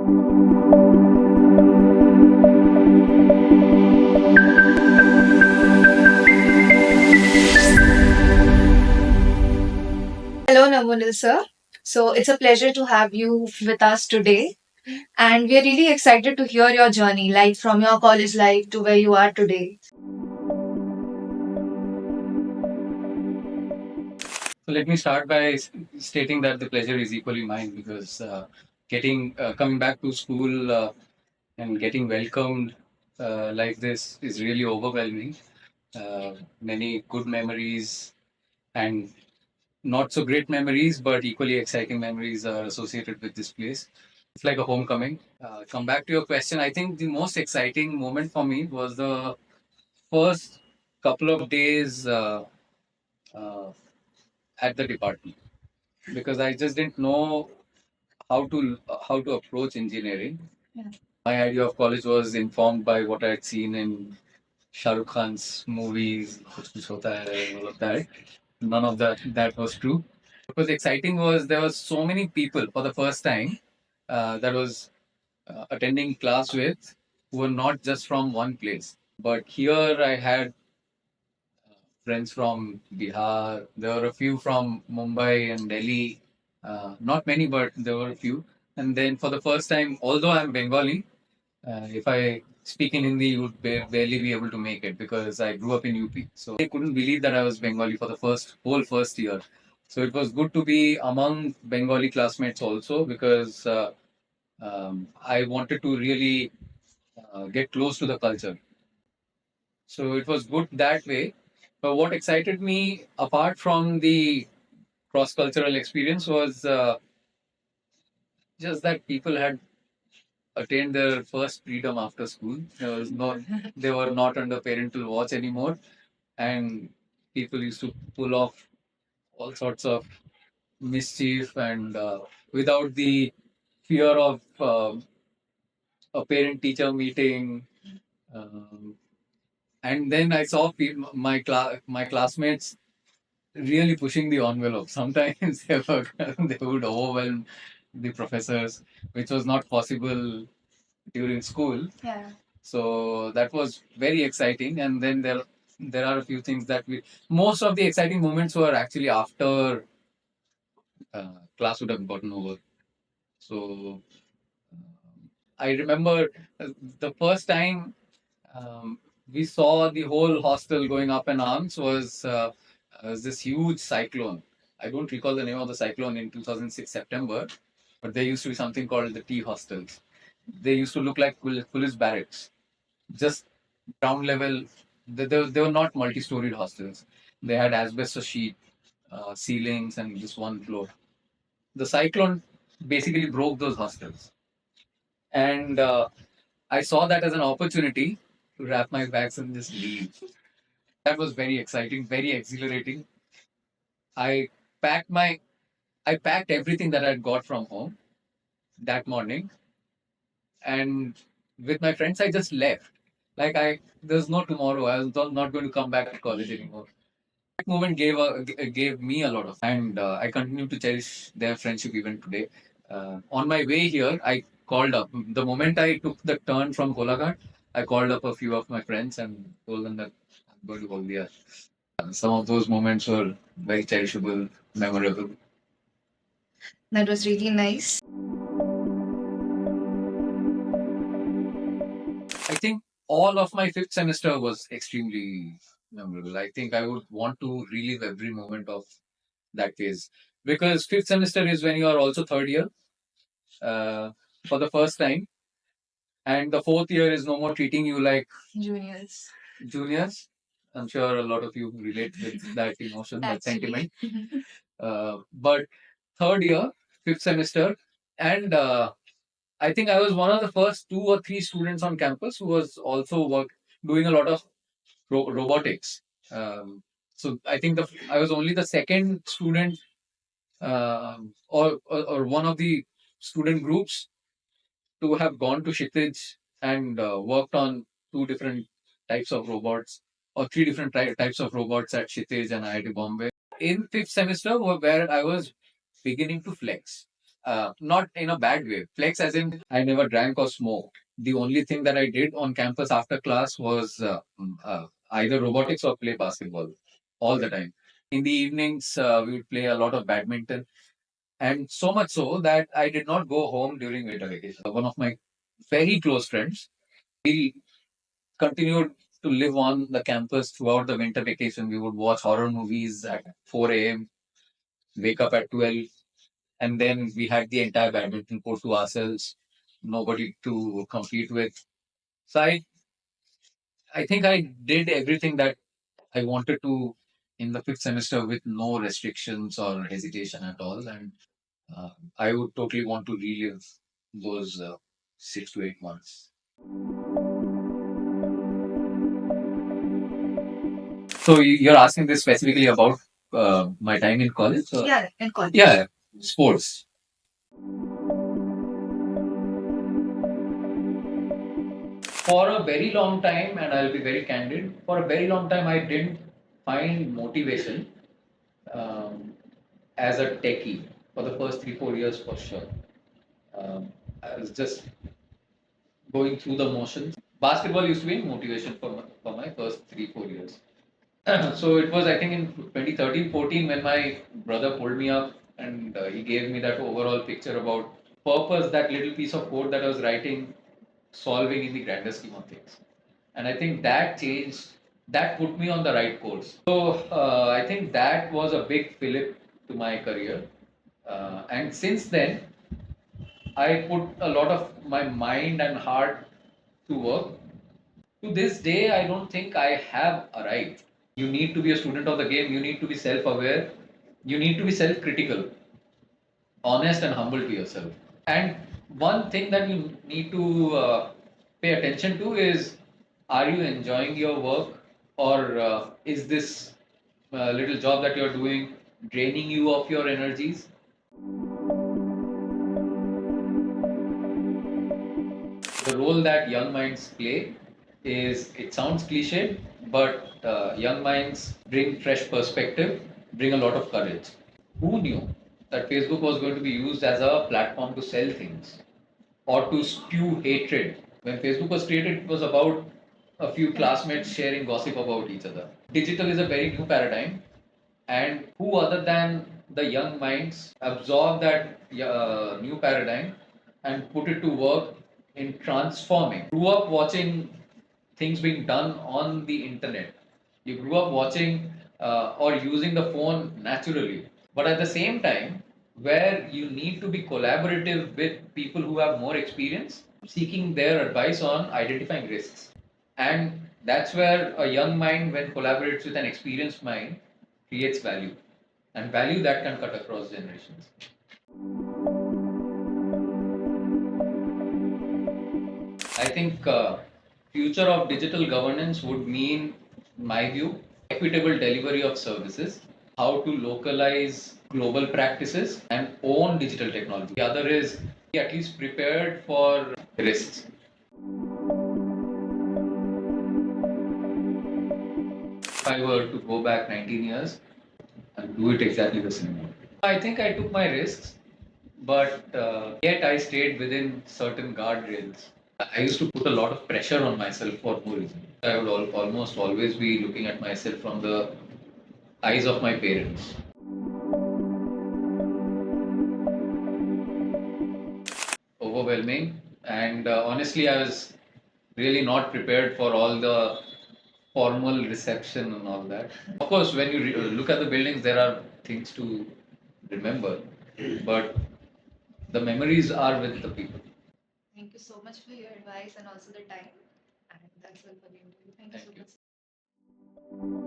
Hello, Nabhonil sir. So it's a pleasure to have you with us today. And we are really excited to hear your journey, like from your college life to where you are today. So let me start by stating that the pleasure is equally mine because getting coming back to school and getting welcomed like this is really overwhelming. Many good memories and not so great memories, but equally exciting memories are associated with this place. It's like a homecoming. Come back to your question. I think the most exciting moment for me was the first couple of days uh, at the department because I just didn't know how to approach engineering. Yeah. My idea of college was informed by what I had seen in Shah Rukh Khan's movies, Kuch Kuch Hota Hai, and all of that. None of that was true. What was exciting was there was so many people for the first time that was attending class with who were not just from one place. But here I had friends from Bihar. There were a few from Mumbai and Delhi. Not many, but there were a few. And then for the first time, although I'm Bengali, if I speak in Hindi, you would barely be able to make it because I grew up in UP. So I couldn't believe that I was Bengali for the whole first year. So it was good to be among Bengali classmates also because I wanted to really get close to the culture. So it was good that way. But what excited me, apart from the cross cultural experience, was just that people had attained their first freedom after school. They were not under parental watch anymore, and people used to pull off all sorts of mischief and without the fear of a parent-teacher meeting. Um, and then I saw my classmates really pushing the envelope. Sometimes they would overwhelm the professors, which was not possible during school. Yeah. So that was very exciting. And then there are a few things that we most of the exciting moments were actually after class would have gotten over. So I remember the first time um, we saw the whole hostel going up in arms was this huge cyclone. I don't recall the name of the cyclone in 2006 September, but there used to be something called the tea hostels. They used to look like police barracks, just ground level. They were not multi-storied hostels. They had asbestos sheet ceilings and just one floor. The cyclone basically broke those hostels, and I saw that as an opportunity to wrap my bags and just leave. That was very exciting, very exhilarating. I packed my I packed everything that I'd got from home that morning, and with my friends, I just left. There's no tomorrow. I was not going to come back to college anymore. That moment gave me a lot of, and I continue to cherish their friendship even today. On my way here, I called up. The moment I took the turn from Golaghat, I called up a few of my friends and told them that I'm going to Haldia. Some of those moments were very cherishable, memorable. That was really nice. I think all of my fifth semester was extremely memorable. I think I would want to relive every moment of that phase because fifth semester is when you are also third year uh, for the first time, and the fourth year is no more treating you like Juniors. juniors. I'm sure a lot of you relate with that emotion, that Actually. sentiment. But third year, fifth semester, and I think I was one of the first two or three students on campus who was also doing a lot of robotics. So I think I was only the second student or one of the student groups to have gone to Shitij and worked on two different types of robots or three different types of robots at Shitij and IIT Bombay. In fifth semester, where I was beginning to flex. not in a bad way. Flex as in I never drank or smoked. The only thing that I did on campus after class was either robotics or play basketball all the time. In the evenings, we would play a lot of badminton, and so much so that I did not go home during winter vacation. One of my very close friends, we continued to live on the campus throughout the winter vacation. We would watch horror movies at 4 a.m., wake up at 12, and then we had the entire badminton court to ourselves, nobody to compete with. So I think I did everything that I wanted to in the fifth semester with no restrictions or hesitation at all. And uh, I would totally want to relive those 6 to 8 months. So you're asking this specifically about my time in college? Yeah, in college. Yeah, sports. For a very long time, and I'll be very candid, for a very long time, I didn't find motivation um, as a techie for the first 3 4 years for sure. I was just going through the motions. Basketball used to be motivation for my first 3 4 years. So it was, I think, in 2013 14 when my brother pulled me up and he gave me that overall picture about purpose, that little piece of code that I was writing, solving in the grander scheme of things. And I think that changed, that put me on the right course. So I think that was a big fillip to my career. And since then, I put a lot of my mind and heart to work. To this day, I don't think I have arrived. You need to be a student of the game, you need to be self aware, you need to be self critical, honest, and humble to yourself. And one thing that you need to pay attention to is, are you enjoying your work, or is this little job that you're doing draining you of your energies? The role that young minds play is, it sounds cliche, but young minds bring fresh perspective, bring a lot of courage. Who knew that Facebook was going to be used as a platform to sell things or to spew hatred? When Facebook was created, it was about a few classmates sharing gossip about each other. Digital is a very new paradigm, and who other than the young minds absorb that new paradigm and put it to work in transforming. Grew up watching things being done on the internet. You grew up watching or using the phone naturally. But at the same time, where you need to be collaborative with people who have more experience, seeking their advice on identifying risks. And that's where a young mind, when collaborates with an experienced mind, creates value. And value that can cut across generations. I think future of digital governance would mean, in my view, equitable delivery of services, how to localize global practices and own digital technology. The other is be at least prepared for risks. If I were to go back 19 years and do it exactly the same way, I think I took my risks, but yet I stayed within certain guardrails. I used to put a lot of pressure on myself for no reason. I would almost always be looking at myself from the eyes of my parents. Overwhelming, and honestly, I was really not prepared for all the formal reception and all that. Of course, when you look at the buildings, there are things to remember, but the memories are with the people. Thank you so much for your advice and also the time. And that's all for the interview. Thank you so much.